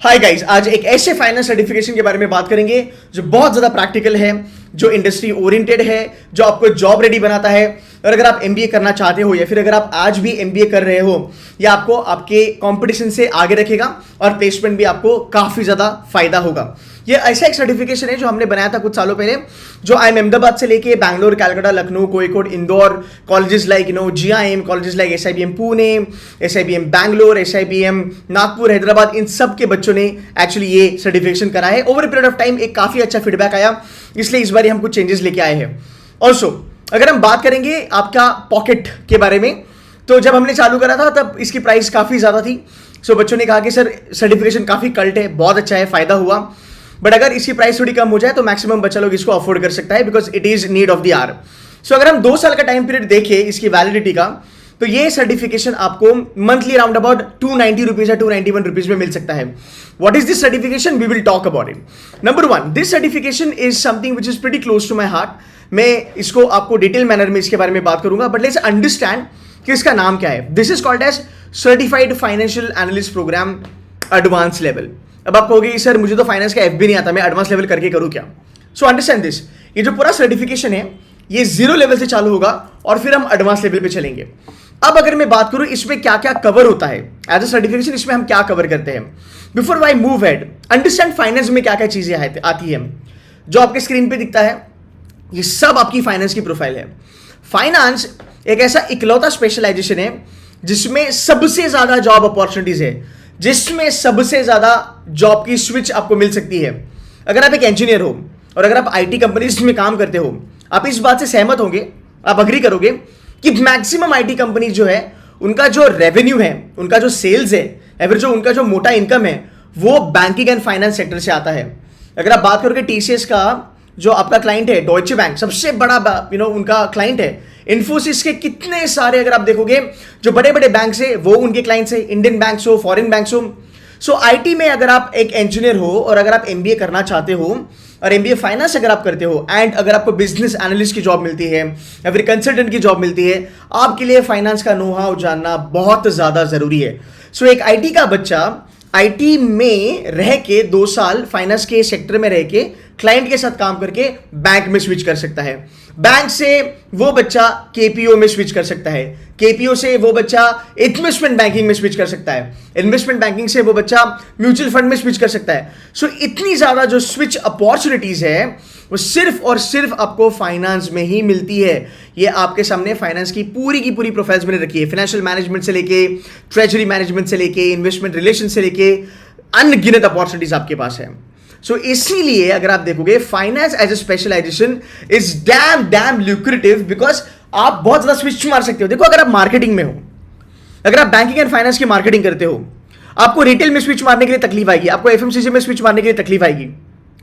Hi guys, आज एक ऐसे फाइनेंस सर्टिफिकेशन के बारे में बात करेंगे जो बहुत ज्यादा प्रैक्टिकल है, जो इंडस्ट्री ओरिएंटेड है, जो आपको जॉब रेडी बनाता है। और अगर आप एमबीए करना चाहते हो या फिर अगर आप आज भी एमबीए कर रहे हो, या आपको आपके कंपटीशन से आगे रखेगा और प्लेसमेंट भी आपको काफी ज्यादा फायदा होगा। ये ऐसा एक सर्टिफिकेशन है जो हमने बनाया था कुछ सालों पहले, जो IIM अहमदाबाद से लेके Bangalore, Calcutta, Lucknow, Kozhikode, Indore, colleges like GIM, colleges like SIBM Pune, SIBM Bangalore, SIBM Nagpur, Hyderabad, इन सब के बच्चों ने एक्चुअली ये सर्टिफिकेशन करा है। ओवर पीरियड ऑफ टाइम एक काफी अच्छा फीडबैक आया, इसलिए इस बार हम कुछ चेंजेस लेके आए हैं। ऑल्सो अगर हम बात करेंगे आपका पॉकेट के बारे में, तो जब हमने चालू करा था तब इसकी प्राइस काफी ज्यादा थी। सो बच्चों ने कहा कि सर सर्टिफिकेशन काफी कल्ट है, बहुत अच्छा है, फायदा हुआ। बट अगर इसकी प्राइस थोड़ी कम हो जाए तो मैक्सिमम बच्चा लोग इसको अफोर्ड कर सकता है, because it is need of the hour. So अगर हम 2 साल का टाइम पीरियड देखें इसकी वैलिडिटी का, तो ये सर्टिफिकेशन आपको मंथली अराउंड अबाउट 290 रुपीज या 291 रुपीज में मिल सकता है। What is this certification? We will talk about it. Number 1, this certification is something which is pretty close to my heart. मैं इसको आपको डिटेल मैनर में इसके बारे में बात करूंगा, बट लेट्स अंडरस्टैंड कि इसका नाम क्या है। This is called as certified financial analyst program advance level. अब आप कहोगे सर मुझे तो फाइनेंस का भी नहीं आता, मैं एडवांस लेवल करके करूं क्या? सो अंडरस्टैंड दिस, ये जो पूरा सर्टिफिकेशन है ये 0 लेवल से चालू होगा और फिर हम एडवांस लेवल पे चलेंगे। अब अगर मैं बात करूं इसमें क्या क्या कवर होता है एज अ सर्टिफिकेशन, इसमें हम क्या कवर करते हैं। Before I move head, understand finance में क्या क्या चीजें आती है। जो आपके स्क्रीन पे दिखता है ये सब आपकी फाइनेंस की प्रोफाइल है। फाइनेंस एक ऐसा इकलौता स्पेशलाइजेशन है जिसमें सबसे ज्यादा जॉब अपॉर्चुनिटीज है, जिसमें सबसे ज्यादा जॉब की स्विच आपको मिल सकती है। अगर आप एक इंजीनियर हो और अगर आप आईटी कंपनीज में काम करते हो, आप इस बात से सहमत होंगे, आप अग्री करोगे कि मैक्सिमम आईटी कंपनीज जो है उनका जो रेवेन्यू है, उनका जो सेल्स है, या फिर जो उनका जो मोटा इनकम है, वो बैंकिंग एंड फाइनेंस सेक्टर से आता है। अगर आप बात करोगे टीसीएस का जो आपका क्लाइंट है, डॉइचे बैंक सबसे बड़ा उनका क्लाइंट है। इन्फोसिस के कितने सारे अगर आप देखोगे जो बड़े बड़े बैंक है वो उनके क्लाइंट्स है, इंडियन बैंक्स हो, फॉरेन बैंक्स हो। सो आईटी में अगर आप एक इंजीनियर हो और अगर आप एमबीए करना चाहते हो और एमबीए फाइनेंस अगर आप करते हो, एंड अगर आपको बिजनेस एनालिस्ट की जॉब मिलती है या फिर कंसल्टेंट की जॉब मिलती है, आपके लिए फाइनेंस का नो हाउ जानना बहुत ज्यादा जरूरी है। सो एक आईटी का बच्चा आईटी में रह के 2 साल फाइनेंस के सेक्टर में रह के क्लाइंट के साथ काम करके बैंक में स्विच कर सकता है। बैंक से वो बच्चा केपीओ में स्विच कर सकता है, केपीओ से वो बच्चा इन्वेस्टमेंट बैंकिंग में स्विच कर सकता है, इन्वेस्टमेंट बैंकिंग से वो बच्चा म्यूचुअल फंड में स्विच कर सकता है। सो इतनी ज्यादा जो स्विच अपॉर्चुनिटीज है वो सिर्फ और सिर्फ आपको फाइनेंस में ही मिलती है। ये आपके सामने फाइनेंस की पूरी प्रोफाइल्स मैंने रखी है, फाइनेंशियल मैनेजमेंट से लेके ट्रेजरी मैनेजमेंट से लेके इन्वेस्टमेंट रिलेशन से लेके अनगिनत अपॉर्चुनिटीज आपके पास है। सो इसीलिए अगर आप देखोगे finance as a specialization is damn lucrative, because आप बहुत ज्यादा स्विच मार सकते हो। देखो अगर आप मार्केटिंग में हो, अगर आप बैंकिंग एंड फाइनेंस की मार्केटिंग करते हो, आपको रिटेल में स्विच मारने के लिए तकलीफ आएगी, आपको एफएमसीजी में स्विच मारने के लिए तकलीफ आएगी।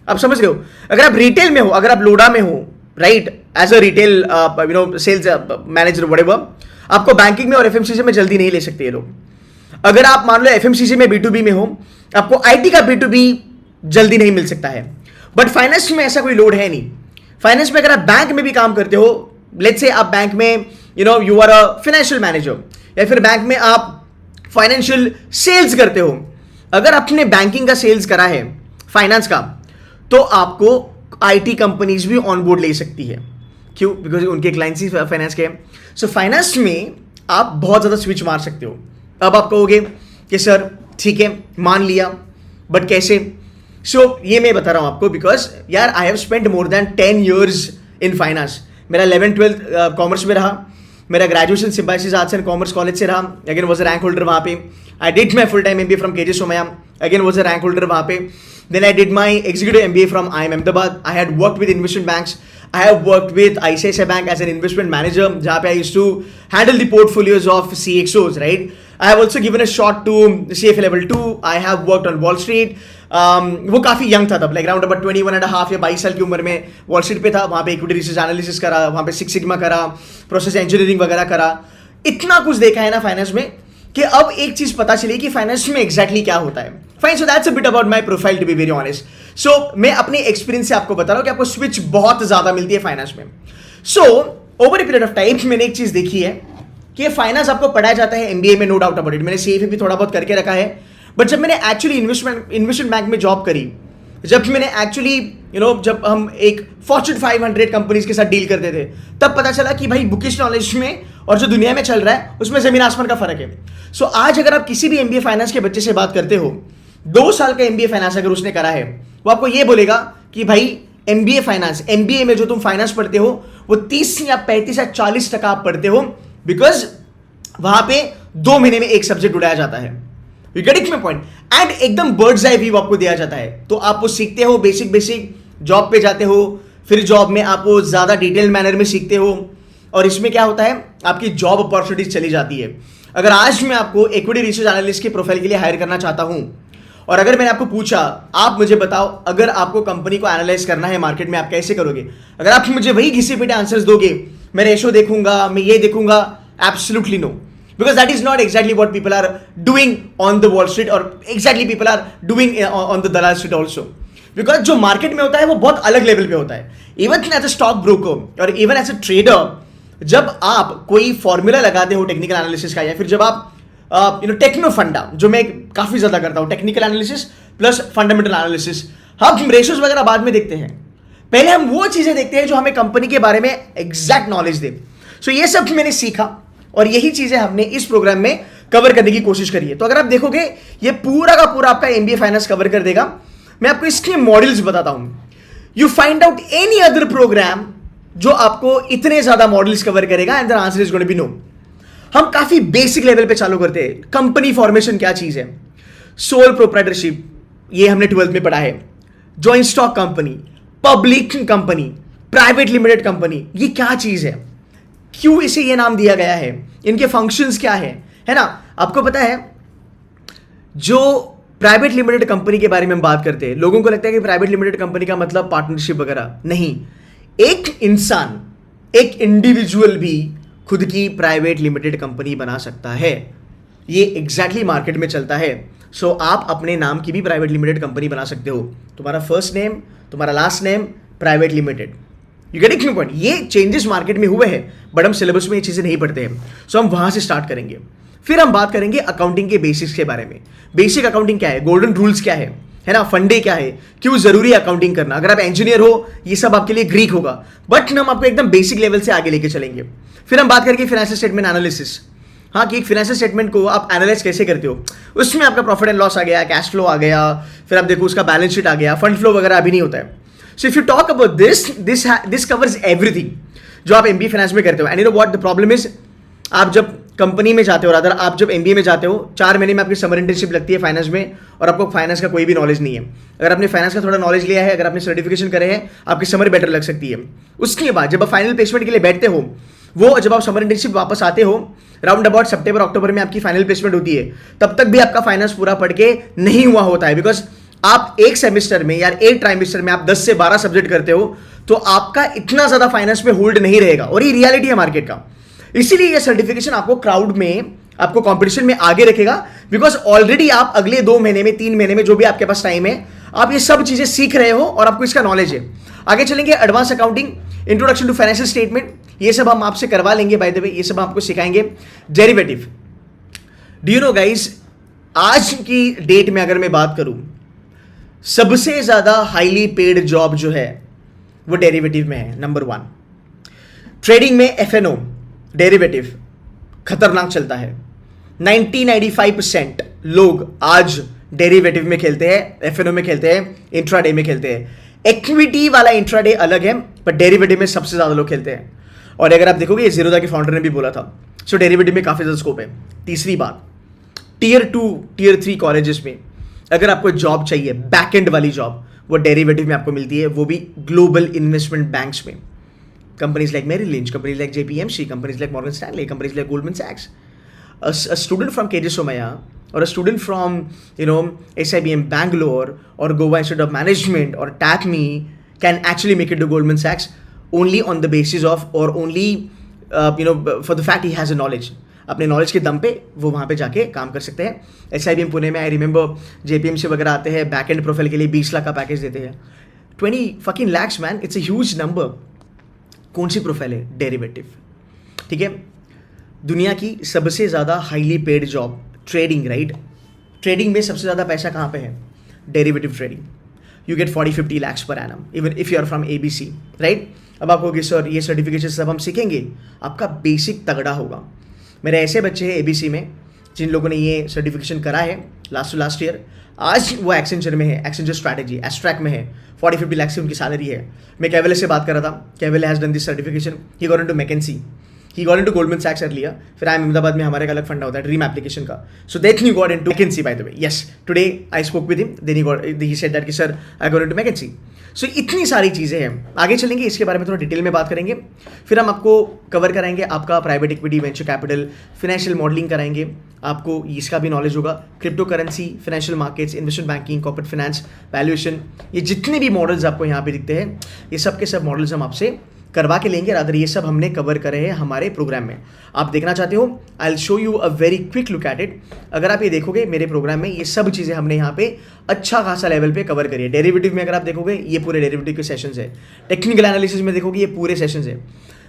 आप समझ रहे हो? अगर आप रिटेल में हो, अगर आप लोडा में हो, right, as a retail sales manager whatever, आपको बैंकिंग में और एफएमसीजी में जल्दी नहीं ले सकते ये लोग। अगर आप मान लो एफएमसीजी में B2B में हो, आपको आईटी का B2B जल्दी नहीं मिल सकता है। बट फाइनेंस में ऐसा कोई लोड है नहीं। फाइनेंस में अगर आप बैंक में भी काम करते हो, लेट्स से आप बैंक में you are a financial manager, या फिर बैंक में आप फाइनेंशियल सेल्स करते हो, अगर आपने बैंकिंग का सेल्स करा है फाइनेंस का, तो आपको आईटी कंपनीज भी ऑन बोर्ड ले सकती है। क्यों? बिकॉज उनके क्लाइंट्स ही फाइनेंस के हैं। सो फाइनेंस में आप बहुत ज्यादा स्विच मार सकते हो। अब आप कहोगे कि सर ठीक है मान लिया, बट कैसे? सो ये मैं बता रहा हूं आपको, बिकॉज यार I have spend more than 10 years in finance. मेरा 11th-12th कॉमर्स में रहा, मेरा graduation Symbiosis arts and commerce college से रहा, again was a rank holder वहां पे। I did my full time MBA from KJ Somaiya, again was a rank holder वहां पे। Then I did my executive MBA from IIM Ahmedabad. I had worked with investment banks, I have worked with ICICI Bank as an investment manager, जहाँ पे I used to handle the portfolios of CXOs, right? I have also given a shot to CFA level 2. I have worked on Wall Street. वो काफी young था तब, like around about 21.5 या 22 साल की उम्र में वॉल स्ट्रीट पे था। वहाँ पे इक्विटी रिसर्च एनालिसिस करा, वहाँ पे सिक्स सिग्मा करा, प्रोसेस इंजीनियरिंग वगैरह करा। इतना कुछ देखा है ना फाइनेंस में कि अब एक चीज पता चली कि फाइनेंस में एग्जैक्टली क्या होता है। Fine, so that's a bit about my profile to be very honest. So मैं अपने एक्सपीरियंस से आपको बता रहा हूं कि आपको स्विच बहुत ज्यादा मिलती है फाइनेंस में। So over a period of time मैंने एक चीज देखी है कि फाइनेंस आपको पढ़ाया जाता है एमबीए में, नो डाउट अबाउट इट। मैंने सीए भी थोड़ा बहुत करके रखा है, बट जब मैंने एक्चुअली इन्वेस्टमेंट बैंक में जॉब करी, जब मैंने एक्चुअली जब हम एक फॉर्च्यून 500 कंपनीज के साथ डील करते थे, तब पता चला कि भाई बुकिश नॉलेज में और जो दुनिया में चल रहा है उसमें जमीन आसमान का फर्क है. सो आज अगर आप किसी भी एमबीए फाइनेंस के बच्चे से बात करते हो, 2 साल का एमबीए फाइनेंस अगर उसने करा है, वो आपको ये बोलेगा कि भाई एमबीए फाइनेंस, एमबीए में जो तुम फाइनेंस पढ़ते हो वो 30 या 35 या 40% आप पढ़ते हो, बिकॉज वहां पे 2 महीने में एक सब्जेक्ट उड़ाया जाता है. You getting my point? And एकदम बर्ड्स आई व्यू आपको दिया जाता है, तो आप वो सीखते हो, बेसिक जॉब पे जाते हो, फिर जॉब में आप वो ज्यादा डिटेल मैनर में सीखते हो, और इसमें क्या होता है, आपकी जॉब अपॉर्चुनिटीज चली जाती है. अगर आज मैं आपको इक्विटी रिसर्च एनालिस्ट के प्रोफाइल के लिए हायर करना चाहता हूं, और अगर मैंने आपको पूछा, आप मुझे बताओ अगर आपको कंपनी को एनालाइज करना है मार्केट में, आप कैसे करोगे? अगर आप मुझे वही घिसे पिटे आंसर्स दोगे, मैं रेशो देखूंगा, मैं ये देखूंगा, absolutely no, because that is not exactly what people are doing on the Wall Street, or exactly people are doing on the Dalal Street also. Because जो मार्केट में होता है वो बहुत अलग लेवल पे होता है. Even as a stock broker और इवन एज अ ट्रेडर, जब आप कोई फॉर्मूला लगाते हो टेक्निकल एनालिसिस का, या फिर जब आप टेक्नो फंडा, जो मैं काफी ज्यादा करता हूँ, technical analysis plus fundamental analysis, हम रेशियोज वगैरह बाद में देखते हैं, पहले हम वो चीजें देखते हैं जो हमें कंपनी के बारे में एग्जैक्ट नॉलेज दे. सो ये सब मैंने सीखा और यही चीजें हमने इस प्रोग्राम में कवर करने की कोशिश करी है. तो अगर आप देखोगे ये पूरा का पूरा आपका एमबीए फाइनेंस कवर कर देगा. मैं आपको इसके मॉडल्स बताता हूं. You find out any other program जो आपको इतने ज्यादा मॉडल्स कवर करेगा, and the answer is going to be no. हम काफी बेसिक लेवल पे चालू करते हैं. कंपनी फॉर्मेशन क्या चीज है, सोल प्रोप्राइटरशिप ये हमने 12th में पढ़ा है, joint stock company, public company, private limited company, ये क्या चीज है, क्यों इसे ये नाम दिया गया है, इनके फंक्शंस क्या है ना. आपको पता है, जो प्राइवेट लिमिटेड कंपनी के बारे में हम बात करते हैं, लोगों को लगता है कि प्राइवेट लिमिटेड कंपनी का मतलब पार्टनरशिप वगैरह. नहीं, एक इंसान, एक इंडिविजुअल भी खुद की प्राइवेट लिमिटेड कंपनी बना सकता है. ये एग्जैक्टली मार्केट में चलता है. सो आप अपने नाम की भी प्राइवेट लिमिटेड कंपनी बना सकते हो. तुम्हारा फर्स्ट नेम, तुम्हारा last name, private limited. You getting my point? ये चेंजेस मार्केट में हुए हैं, बट हम सिलेबस में ये चीजें नहीं पढ़ते हैं. सो हम वहां से स्टार्ट करेंगे. फिर हम बात करेंगे अकाउंटिंग के बेसिक्स के बारे में. बेसिक अकाउंटिंग क्या है, गोल्डन रूल्स क्या है ना, फंडे क्या है, क्यों जरूरी है अकाउंटिंग करना. अगर आप इंजीनियर हो, ये सब आपके लिए ग्रीक होगा, बट हम आपको एकदम बेसिक लेवल से आगे लेके चलेंगे. फिर हम बात करेंगे फाइनेंशियल स्टेटमेंट एनालिसिस. हाँ, कि एक फाइनेंशियल स्टेटमेंट को आप एनालाइज कैसे करते हो. उसमें आपका प्रॉफिट एंड लॉस आ गया, कैश फ्लो आ गया, फिर आप देखो उसका बैलेंस शीट आ गया, फंड फ्लो वगैरह अभी नहीं होता है. So if you talk about this covers everything जो आप एमबीए फाइनेंस में करते हो. And you know what the problem is, आप जब कंपनी में जाते हो, रादर आप जब एमबीए में जाते हो, 4 महीने में आपकी समर इंटर्नशिप लगती है फाइनेंस में, और आपको फाइनेंस का कोई भी नॉलेज नहीं है. अगर आपने फाइनेंस का थोड़ा नॉलेज लिया है, अगर आपने सर्टिफिकेशन करे हैं, आपकी समर बेटर लग सकती है. उसके बाद जब आप फाइनल प्लेसमेंट के लिए बैठते हो, वो जब आप समर इंटर्नशिप वापस आते हो, राउंड अबाउट सितंबर अक्टूबर में आपकी फाइनल प्लेसमेंट होती है, तब तक भी आपका फाइनेंस पूरा पढ़ के नहीं हुआ होता है. बिकॉज आप एक सेमेस्टर में या एक ट्राइमेस्टर में आप 10 से 12 सब्जेक्ट करते हो, तो आपका इतना ज्यादा फाइनेंस में होल्ड नहीं रहेगा. और ये रियलिटी है मार्केट का. इसीलिए ये सर्टिफिकेशन आपको क्राउड में, आपको कंपटीशन में आगे रखेगा. बिकॉज ऑलरेडी आप अगले 2 महीने में, 3 महीने में, जो भी आपके पास टाइम है, आप ये सब चीजें सीख रहे हो और आपको इसका नॉलेज है. आगे चलेंगे advance accounting, introduction to financial statement, ये सब हम आपसे करवा लेंगे. बाय द वे, ये सब आपको सिखाएंगे. Derivative, do you know guys, आज की डेट में अगर मैं बात करूं, सबसे ज्यादा हाईली पेड जॉब जो है वो डेरिवेटिव में है. नंबर 1 ट्रेडिंग में एफएनओ डेरिवेटिव खतरनाक चलता है. 90-95% लोग आज डेरिवेटिव में खेलते हैं, एफएनओ में खेलते हैं, इंट्राडे में खेलते हैं. इक्विटी वाला इंट्राडे अलग है, पर डेरिवेटिव में सबसे ज्यादा लोग खेलते हैं. और अगर आप देखोगे, ये जीरोधा के फाउंडर ने भी बोला था. सो डेरिवेटिव में काफी ज्यादा स्कोप है. तीसरी बात, टियर 2 टियर 3 कॉलेजेस में अगर आपको जॉब चाहिए, बैक एंड वाली जॉब, वो डेरिवेटिव में आपको मिलती है, वो भी ग्लोबल इन्वेस्टमेंट बैंक्स में. Companies like Merrill Lynch, companies like JPMC, companies like Morgan Stanley, companies like Goldman सैक्स. A student from KJ Somaiya or a student from SIBM Bangalore or Goa Institute of Management or TAPME can actually make it to Goldman Sachs only on the basis of, or only for the fact he has a knowledge. अपने knowledge के दम पे वो वहाँ पे जाके काम कर सकते हैं. SIBM पुणे में, आई रिमेंबर, JPMC वगैरह आते हैं, बैक एंड प्रोफाइल के लिए 20 लाख का पैकेज देते हैं. 20 fucking lakhs man, it's a huge number. कौन सी प्रोफाइल है? डेरिवेटिव. ठीक है, दुनिया की सबसे ज़्यादा highly paid job trading, right? Trading में सबसे ज़्यादा पैसा कहाँ पे है? Derivative trading. You get 40-50 lakhs per annum even if you are from ABC, right. अब आप कहोगे सर ये सर्टिफिकेशन सब हम सीखेंगे, आपका बेसिक तगड़ा होगा. मेरे ऐसे बच्चे हैं ABC में जिन लोगों ने ये सर्टिफिकेशन करा है लास्ट ईयर, आज वो एक्सेंचर में है, एक्सेंचर स्ट्रैटेजी एस्ट्रैक में है. 40-50 lakhs की उनकी सैलरी है. मैं कैवेले से बात कर रहा था, कैवेले has done this certification, he got into McKinsey, he got into Goldman सैक्स अर्लियर. फिर आई अहमदाबाद में हमारे एक अलग फंडा होता है ड्रीम एप्लीकेशन का. So then he got into McKinsey by the way. Yes, today I spoke with him, then he said that कि sir I got into McKinsey. So इतनी सारी चीज़ें हैं. आगे चलेंगे, इसके बारे में थोड़ा डिटेल में बात करेंगे. फिर हम आपको कवर कराएंगे आपका private equity, venture capital, financial modelling कराएंगे. आपको इसका भी नॉलेज होगा, crypto currency, financial markets, investment banking, corporate finance, valuation, ये जितने भी मॉडल्स आपको यहाँ पे दिखते हैं, ये सब के सब मॉडल्स हम आपसे करवा के लेंगे. रादर ये सब हमने कवर करे हैं हमारे प्रोग्राम में. आप देखना चाहते हो, I will show you a very quick look at it. अगर आप ये देखोगे मेरे प्रोग्राम में, ये सब चीज़ें हमने यहाँ पे अच्छा खासा लेवल पे कवर करी है. डेरिवेटिव में अगर आप देखोगे, ये पूरे डेरिवेटिव के सेशंस है. टेक्निकल एनालिसिस में देखोगे, ये पूरे सेशंस है.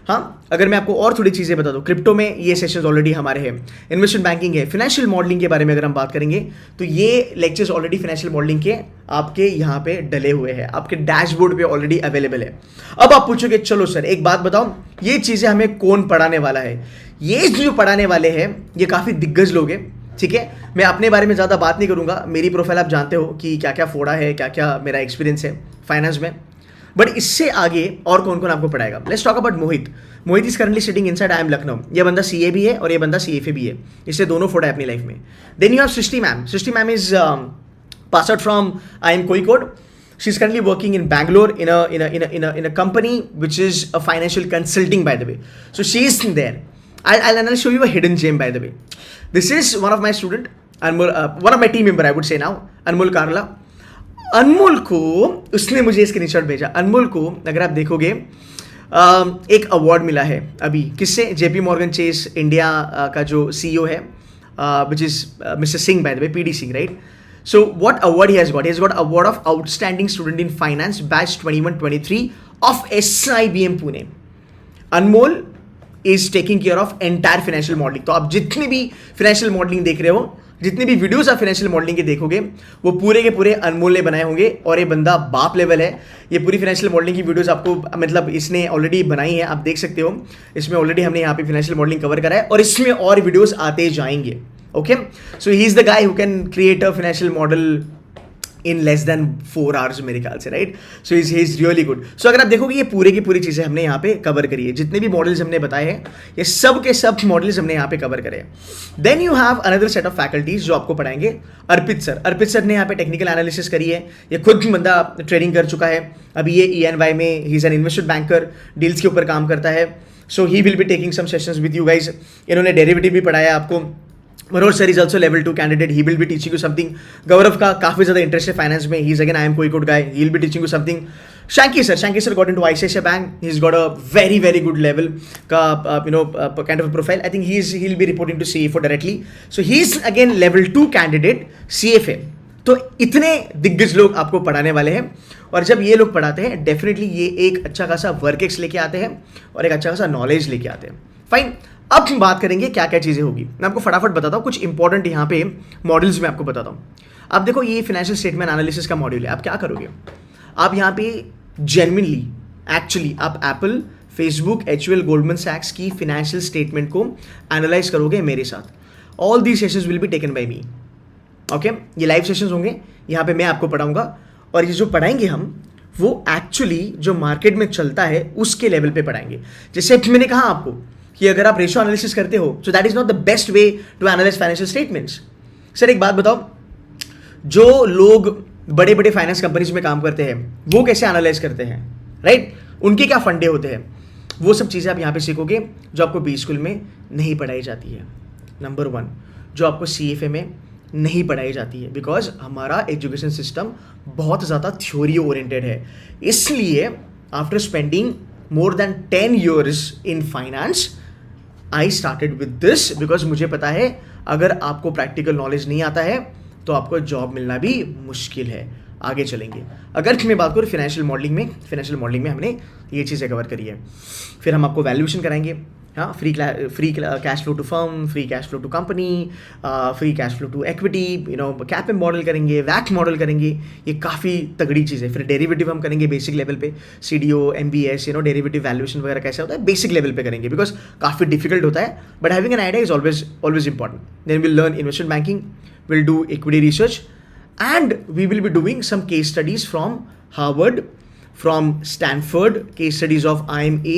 हाँ, अगर मैं आपको और थोड़ी चीज़ें बता दूँ, क्रिप्टो में ये सेशंस ऑलरेडी हमारे हैं. इन्वेस्टमेंट बैंकिंग है, फाइनेंशियल मॉडलिंग के बारे में अगर हम बात करेंगे तो ये लेक्चर्स ऑलरेडी फाइनेंशियल मॉडलिंग के आपके यहाँ पे डले हुए हैं, आपके डैशबोर्ड पे ऑलरेडी अवेलेबल है. अब आप पूछोगे चलो सर एक बात बताओ, ये चीज़ें हमें कौन पढ़ाने वाला है? ये जो पढ़ाने वाले हैं ये काफ़ी दिग्गज लोग हैं, ठीक है. मैं अपने बारे में ज़्यादा बात नहीं करूँगा. मेरी प्रोफाइल आप जानते हो कि क्या क्या फोड़ा है, क्या क्या मेरा एक्सपीरियंस है फाइनेंस में. बट इससे आगे और कौन कौन आपको पढ़ाएगा? Let's talk about Mohit. Mohit is currently sitting inside IIM Lucknow. ये बंदा CA भी है और ये बंदा CFA भी है. इससे दोनों फोड़ा है अपनी लाइफ में. Then you have Srishti ma'am. Srishti ma'am is pass out from IIM Kozhikode. She is currently working in Bangalore in a company which is a financial consulting, by the way. So she is there. I'll show you a hidden gem, by the way. This is one of my student, Anmol, one of my team member, I would say now, Anmol Karla. अनमोल को उसने मुझे screenshot भेजा. अनमोल को अगर आप देखोगे एक award मिला है अभी. किससे? JP Morgan Chase इंडिया का जो CEO है, which is mister Singh, bye the way, PD Singh, right. So what award he has got? He has got award of outstanding student in finance batch 21-23 of SIBM Pune. Anmol is taking care of entire financial modeling. तो आप जितने भी financial modeling देख रहे हो, जितने भी videos आप फाइनेंशियल मॉडलिंग के देखोगे, वो पूरे के पूरे अनमोल ने बनाए होंगे. और ये बंदा बाप लेवल है. ये पूरी फाइनेंशियल मॉडलिंग की वीडियोस आपको, मतलब इसने ऑलरेडी बनाई है, आप देख सकते हो. इसमें ऑलरेडी हमने यहाँ पे फाइनेंशियल मॉडलिंग कवर करा है और इसमें और वीडियोस आते जाएंगे. Okay, so he is the guy who can create a financial model in less than 4 hours मेरे ख्याल से, right? So he's really good. So अगर आप देखोगे ये पूरे की पूरी चीज़ें हमने यहाँ पे कवर करी है. जितने भी मॉडल्स हमने बताए हैं, ये सब के सब मॉडल्स हमने यहाँ पे कवर करे हैं. Then you have another set of faculties जो आपको पढ़ाएंगे. अर्पित सर. अर्पित सर ने यहाँ पे टेक्निकल एनालिसिस करी है. ये खुद बंदा ट्रेडिंग कर चुका है. अभी ये ENY में ही is an investment banker, deals के ऊपर काम करता है. So he will be taking some sessions with you guys. इन्होंने डेरिवेटिव भी पढ़ाया आपको. Manoj sir is also level 2 candidate. He will be teaching you something. Gaurav का काफ़ी ज़्यादा इंटरेस्ट है फाइनेंस में. He is again IIM Kozhikode guy. He will be teaching you something. Shanky sir got into ICICI Bank. He's got a very good level का kind of a profile. I think he'll be reporting to CFO directly. So he's again level 2 candidate CFA. तो इतने दिग्गज लोग आपको पढ़ाने वाले हैं. और जब ये लोग पढ़ाते हैं, डेफिनेटली ये एक अच्छा खासा वर्क एक्स लेके आते हैं और एक अच्छा खासा नॉलेज लेके आते हैं. फाइन. अब हम बात करेंगे क्या क्या चीज़ें होगी. मैं आपको फटाफट बताता हूँ कुछ इंपॉर्टेंट यहाँ पे मॉडल्स में आपको बताता हूँ. आप देखो, ये फाइनेंशियल स्टेटमेंट एनालिसिस का मॉड्यूल है. आप क्या करोगे? आप यहाँ पे जेन्युइनली, एक्चुअली आप एप्पल, फेसबुक, HUL, गोल्डमैन सैक्स की फाइनेंशियल स्टेटमेंट को एनालाइज करोगे मेरे साथ. All these sessions will be taken by me. Okay, ये लाइव सेशंस होंगे. यहाँ पे मैं आपको पढ़ाऊंगा और ये जो पढ़ाएंगे हम, वो एक्चुअली जो मार्केट में चलता है उसके लेवल पे पढ़ाएंगे. जैसे मैंने कहा आपको कि अगर आप रेशियो एनालिसिस करते हो, so that is not the best way to analyse financial statements. Sir एक बात बताओ, जो लोग बड़े बड़े फाइनेंस कंपनीज में काम करते हैं वो कैसे एनालाइज करते हैं, राइट? उनके क्या फंडे होते हैं, वो सब चीज़ें आप यहाँ पे सीखोगे जो आपको बी स्कूल में नहीं पढ़ाई जाती है. नंबर 1, जो आपको CFA में नहीं पढ़ाई जाती है, बिकॉज हमारा एजुकेशन सिस्टम बहुत ज़्यादा थ्योरी ओरिएंटेड है. इसलिए after spending more than 10 years in finance, I started with this, because मुझे पता है अगर आपको प्रैक्टिकल नॉलेज नहीं आता है तो आपको जॉब मिलना भी मुश्किल है. आगे चलेंगे. अगर मैं बात करूँ फाइनेंशियल मॉडलिंग में हमने ये चीज़ें कवर करी है. फिर हम आपको वैल्यूएशन कराएंगे, हाँ, free cash flow to firm, free cash flow to company, free cash flow to equity, cap model करेंगे, वैक मॉडल करेंगे, ये काफ़ी तगड़ी चीज़ है। फिर डेरिवेटिव हम करेंगे बेसिक लेवल पे, CDO, MBS, डेरिवेटिव वैल्यूएशन वगैरह कैसे होता है बेसिक लेवल पे करेंगे, बिकॉज काफ़ी डिफिकल्ट होता है, but having an idea is always important. Then will learn investment banking, will do equity research, and we will be doing some case studies from Harvard, from Stanford, case studies of IMA,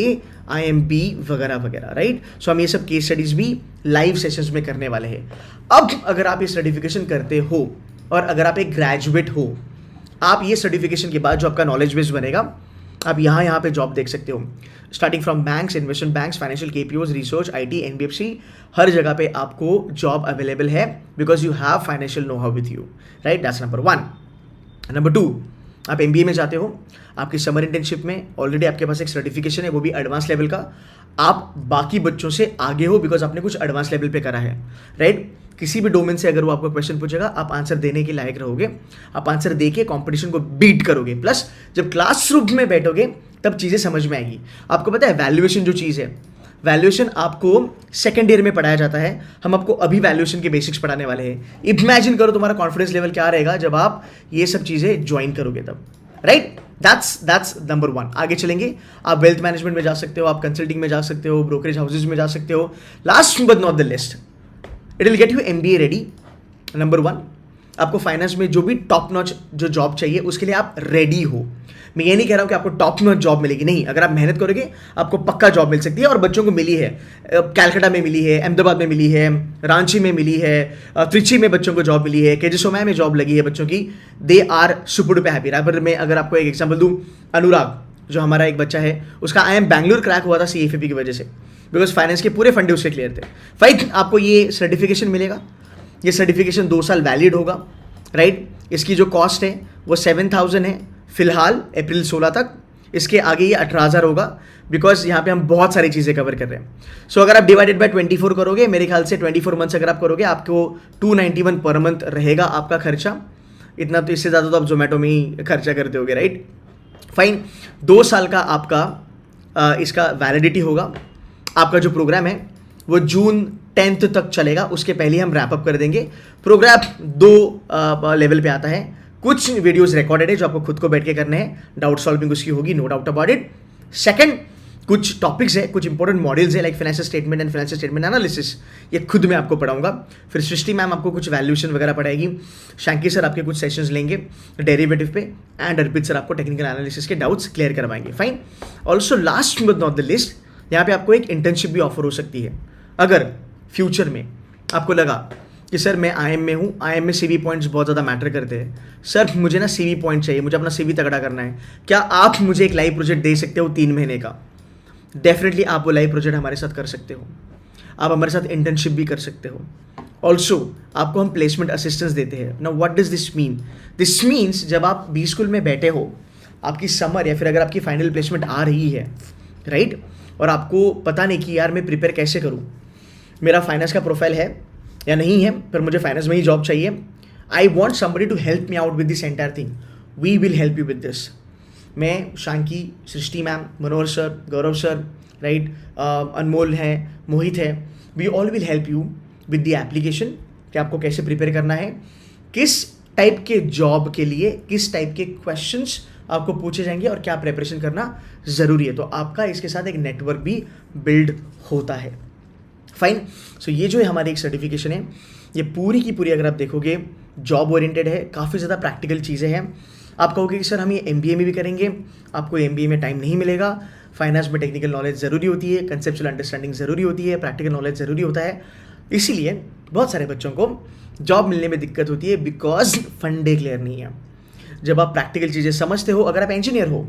IMB वगैरह वगैरह, right. सो हम ये सब case studies भी live sessions में करने वाले हैं। अब अगर आप ये सर्टिफिकेशन करते हो और अगर आप एक ग्रेजुएट हो, आप ये सर्टिफिकेशन के बाद जो आपका नॉलेज बेस बनेगा, आप यहाँ पे जॉब देख सकते हो, starting from banks, investment banks, financial KPOs, research, IT, NBFC, हर जगह पे आपको जॉब अवेलेबल है, because you have financial know how with you, right. That's number 1। Number 2, आप MBA में जाते हो, आपकी समर इंटर्नशिप में ऑलरेडी आपके पास एक सर्टिफिकेशन है, वो भी एडवांस लेवल का, आप बाकी बच्चों से आगे हो बिकॉज आपने कुछ एडवांस लेवल पे करा है, राइट। किसी भी डोमेन से अगर वो आपको क्वेश्चन पूछेगा, आप आंसर देने के लायक रहोगे, आप आंसर देके कंपटीशन को बीट करोगे। प्लस जब क्लासरूम में बैठोगे तब चीज़ें समझ में आएगी। आपको पता है वैल्यूएशन जो चीज़ है, वैल्यूएशन आपको सेकेंड ईयर में पढ़ाया जाता है, हम आपको अभी वैल्यूएशन के बेसिक्स पढ़ाने वाले हैं। इमेजिन करो तुम्हारा कॉन्फिडेंस लेवल क्या रहेगा जब आप ये सब चीज़ें ज्वाइन करोगे तब, राइट। That's number 1। आगे चलेंगे, आप वेल्थ मैनेजमेंट में जा सकते हो, आप कंसल्टिंग में जा सकते हो, ब्रोकरेज हाउसेज में जा सकते हो। Last but not the list, it will get you MBA ready. Number 1, आपको फाइनेंस में जो भी टॉप नॉच जो जॉब चाहिए उसके लिए आप रेडी हो। मैं ये नहीं कह रहा हूँ कि आपको टॉप नॉच जॉब मिलेगी, नहीं, अगर आप मेहनत करोगे आपको पक्का जॉब मिल सकती है, और बच्चों को मिली है, कैलकाटा में मिली है, अहमदाबाद में मिली है, रांची में मिली है, त्रिची में बच्चों को जॉब मिली है, KG में जॉब लगी है बच्चों की। They are super duper happy. Raipur में अगर आपको एक एग्जाम्पल दूँ, अनुराग जो हमारा एक बच्चा है, उसका IIM बैंगलोर क्रैक हुआ था CFP की वजह से, बिकॉज फाइनेंस के पूरे फंडे उसके क्लियर थे। फाइट, आपको ये सर्टिफिकेशन मिलेगा, ये सर्टिफिकेशन 2 साल वैलिड होगा, राइट। इसकी जो कॉस्ट है वो 7,000 है फिलहाल अप्रैल 16 तक, इसके आगे ये 18,000 होगा, बिकॉज यहाँ पे हम बहुत सारी चीज़ें कवर कर रहे हैं। सो अगर आप डिवाइडेड बाय 24 करोगे, मेरे ख्याल से 24 मंथ्स अगर आप करोगे, आपको 291 पर मंथ रहेगा आपका खर्चा। इतना तो, इससे ज़्यादा तो आप जोमेटो में ही खर्चा करते होगे, राइट। फाइन, 2 साल का आपका इसका वैलिडिटी होगा। आपका जो प्रोग्राम है वो जून 10 तक चलेगा, उसके पहले हम रैप अप कर देंगे। प्रोग्राम 2 लेवल पे आता है, कुछ वीडियोस रिकॉर्डेड है जो आपको खुद को बैठ के करने हैं, डाउट सॉल्विंग उसकी होगी, no doubt about it. Second, कुछ टॉपिक्स है, कुछ इंपॉर्टेंट मॉड्यूल्स है, like financial statement and financial statement analysis, ये खुद मैं आपको पढ़ाऊंगा। फिर सृष्टि मैम आपको कुछ वैल्यूएशन वगैरह पढ़ाएगी, शैंकी सर आपके कुछ सेशंस लेंगे डेरिवेटिव पे, एंड अर्पित सर आपको टेक्निकल एनालिसिस के डाउट्स क्लियर करवाएंगे। Fine. Also last but not the list, यहाँ पे आपको एक इंटर्नशिप भी ऑफर हो सकती है। अगर फ्यूचर में आपको लगा कि सर मैं IIM में हूँ, IIM में CV पॉइंट्स बहुत ज़्यादा मैटर करते हैं, सर मुझे ना CV पॉइंट चाहिए, मुझे अपना CV तगड़ा करना है, क्या आप मुझे एक लाइव प्रोजेक्ट दे सकते हो 3 महीने का? डेफिनेटली आप वो लाइव प्रोजेक्ट हमारे साथ कर सकते हो, आप हमारे साथ इंटर्नशिप भी कर सकते हो। ऑल्सो आपको हम प्लेसमेंट असिस्टेंस देते हैं। Now what does this mean? This means जब आप बी स्कूल में बैठे हो, आपकी समर या फिर अगर आपकी फाइनल प्लेसमेंट आ रही है, राइट, और आपको पता नहीं कि यार मैं प्रिपेयर कैसे करूँ, मेरा फाइनेंस का प्रोफाइल है या नहीं है, पर मुझे फाइनेंस में ही जॉब चाहिए, I want somebody to help me out with this entire thing, we will help you with this. मैं, Shanky, Srishti ma'am, Manohar sir, Gaurav sir, right, Anmol है, मोहित है, we all will help you with the application कि आपको कैसे prepare करना है, किस टाइप के जॉब के लिए किस टाइप के क्वेश्चंस आपको पूछे जाएंगे और क्या प्रिपरेशन करना ज़रूरी है। तो आपका इसके साथ एक नेटवर्क भी बिल्ड होता है। फाइन। सो ये जो है हमारी एक सर्टिफिकेशन है, ये पूरी की पूरी अगर आप देखोगे जॉब ओरिएंटेड है, काफ़ी ज़्यादा प्रैक्टिकल चीज़ें हैं। आप कहोगे कि सर हम ये MBA में भी करेंगे, आपको MBA में टाइम नहीं मिलेगा, फाइनेंस में टेक्निकल नॉलेज ज़रूरी होती है, कंसेप्चुअल अंडरस्टैंडिंग ज़रूरी होती है, प्रैक्टिकल नॉलेज ज़रूरी होता है, इसीलिए बहुत सारे बच्चों को जॉब मिलने में दिक्कत होती है, बिकॉज फंडे क्लियर नहीं है। जब आप प्रैक्टिकल चीज़ें समझते हो, अगर आप इंजीनियर हो,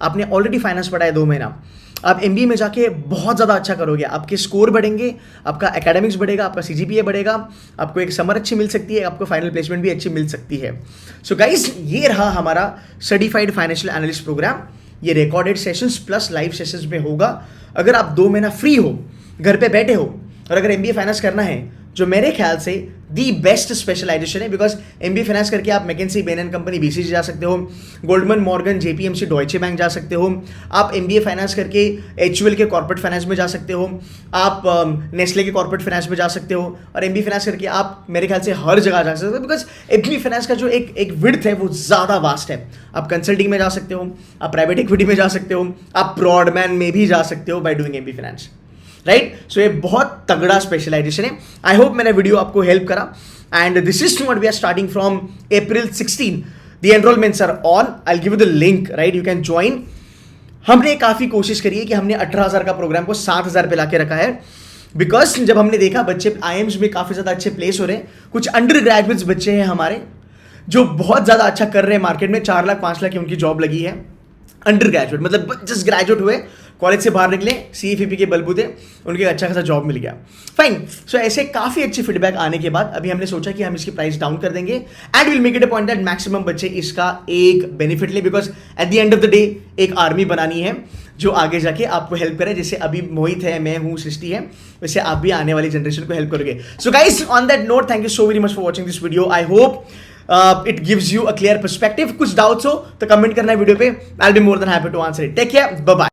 आपने ऑलरेडी फाइनेंस पढ़ा है 2 महीना, आप MBA में जाके बहुत ज़्यादा अच्छा करोगे, आपके स्कोर बढ़ेंगे, आपका एकेडमिक्स बढ़ेगा, आपका CGPA बढ़ेगा, आपको एक समर अच्छी मिल सकती है, आपको फाइनल प्लेसमेंट भी अच्छी मिल सकती है। सो गाइज, ये रहा हमारा सर्टिफाइड फाइनेंशियल एनालिस्ट प्रोग्राम। ये recorded sessions plus live sessions में होगा। अगर आप 2 महीना फ्री हो, घर पे बैठे हो, और अगर MBA फाइनेंस करना है, जो मेरे ख्याल से दी बेस्ट स्पेशलाइजेशन है, बिकॉज एमबीए फाइनेंस करके आप McKinsey Ben and company BCG जा सकते हो, गोल्डमन मॉर्गन जेपीएमसी डॉइचे बैंक जा सकते हो, आप एमबीए फाइनेंस करके एचयूएल के कॉर्पोरेट फाइनेंस में जा सकते हो, आप नेस्ले के कॉर्पोरेट फाइनेंस में जा सकते हो, और एमबीए फाइनेंस करके आप मेरे ख्याल से हर जगह जा सकते हो, बिकॉज एमबीए फाइनेंस का जो एक विड्थ है वो ज़्यादा वास्ट है। आप कंसल्टिंग में जा सकते हो, आप प्राइवेट इक्विटी में जा सकते हो, आप ब्रॉडमैन में भी जा सकते हो by doing MBA finance, right. So ये बहुत तगड़ा स्पेशलाइजेशन है। आई होप मेरा वीडियो आपको हेल्प करा, and this is what we are starting from April 16। The enrolments are on, I will give you the link, right, you can join. हमने काफ़ी कोशिश करी है कि हमने 18,000 का प्रोग्राम को 7,000 पे लाके रखा है, बिकॉज जब हमने देखा बच्चे आईएम्स में काफ़ी ज़्यादा अच्छे प्लेस हो रहे हैं, कुछ अंडर ग्रेजुएट्स बच्चे हैं हमारे जो बहुत ज़्यादा अच्छा कर रहे हैं मार्केट में, 4 लाख 5 लाख की उनकी जॉब लगी है। अंडर ग्रेजुएट मतलब जस्ट ग्रेजुएट हुए, कॉलेज से बाहर निकले, सीएफईपी के बलबूते उनके अच्छा खासा जॉब मिल गया, फाइन। सो ऐसे काफ़ी अच्छी फीडबैक आने के बाद अभी हमने सोचा कि हम इसकी प्राइस डाउन कर देंगे, and will make it a point that maximum बच्चे इसका एक बेनिफिट ले, because at the end of the day एक आर्मी बनानी है जो आगे जाके आपको हेल्प करे। जैसे अभी मोहित है, मैं हूँ, सृष्टि है, वैसे आप भी आने वाली जनरेशन को हेल्प करोगे। So guys, on that note, thank you so very much for watching this video. I hope it gives you a clear perspective. कुछ डाउट्स हो तो कमेंट करना है वीडियो पे, I'll be more than happy to answer it. Take care, bye bye.